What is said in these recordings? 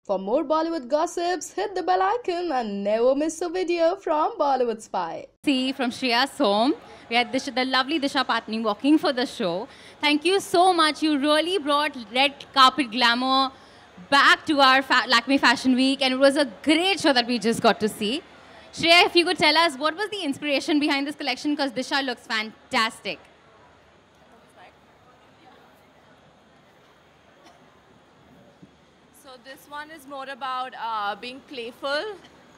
For more Bollywood gossips, hit the bell icon and never miss a video from Bollywood Spy. See from Shreya Som. We had the lovely Disha Patni walking for the show. Thank you so much. You really brought red carpet glamour back to our Lakme Fashion Week, and it was a great show that we just got to see. Shreya, if you could tell us what was the inspiration behind this collection, because Disha looks fantastic. So this one is more about being playful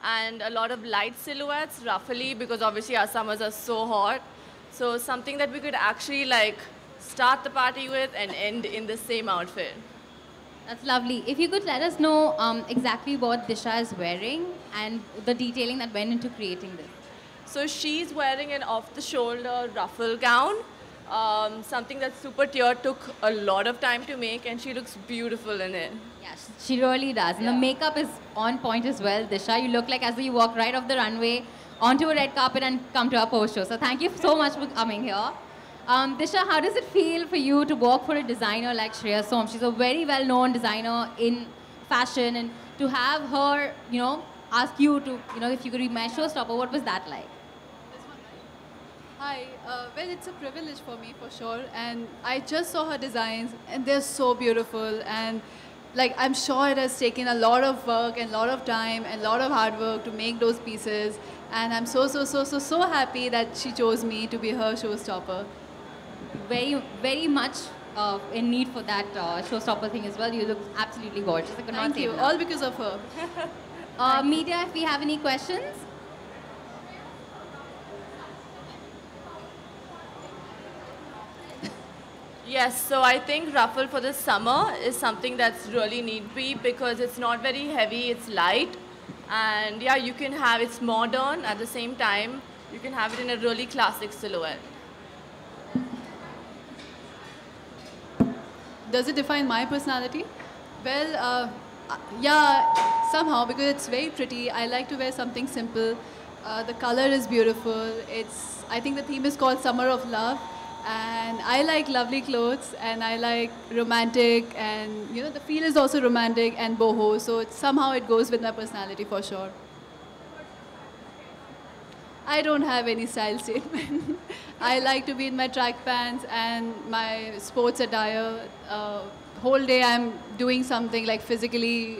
and a lot of light silhouettes, ruffly, because obviously our summers are so hot. So something that we could actually like start the party with and end in the same outfit. That's lovely. If you could let us know exactly what Disha is wearing and the detailing that went into creating this. So she's wearing an off-the-shoulder ruffle gown, something that Super Tear took a lot of time to make, and she looks beautiful in it. Yes, she really does. And the makeup is on point as well, Disha. You look like as though you walk right off the runway onto a red carpet and come to our post show. So thank you so much for coming here. Disha, how does it feel for you to work for a designer like Shreya Som? She's a very well-known designer in fashion, and to have her, ask you to, if you could be my showstopper, what was that like? Hi, well, it's a privilege for me for sure, and I just saw her designs, and they're so beautiful, and like I'm sure it has taken a lot of work and a lot of time and a lot of hard work to make those pieces, and I'm so happy that she chose me to be her showstopper. Very much in need for that showstopper thing as well. You look absolutely gorgeous. I could not Thank say you, enough. all because of her. Media, if we have any questions. Yes, so I think ruffle for the summer is something that's really need be because it's not very heavy, it's light. And yeah, you can have it's modern at the same time. You can have it in a really classic silhouette. Does it define my personality? Well, yeah, somehow, because it's very pretty. I like to wear something simple. The color is beautiful. I think the theme is called Summer of Love. And I like lovely clothes, and I like romantic, and the feel is also romantic and boho. So somehow it goes with my personality for sure. I don't have any style statement. I like to be in my track pants and my sports attire. Whole day I'm doing something like physically,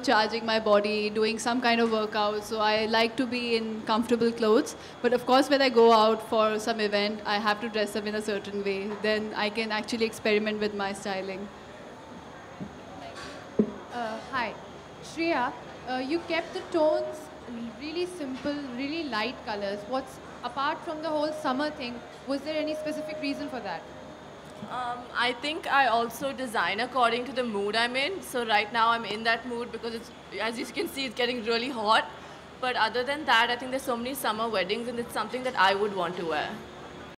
charging my body, doing some kind of workout. So I like to be in comfortable clothes. But of course, when I go out for some event, I have to dress up in a certain way. Then I can actually experiment with my styling. Hi, Shreya, you kept the tones really simple, really light colors. Apart from the whole summer thing, was there any specific reason for that? I think I also design according to the mood I'm in. So right now I'm in that mood because it's, as you can see, it's getting really hot. But other than that, I think there's so many summer weddings and it's something that I would want to wear.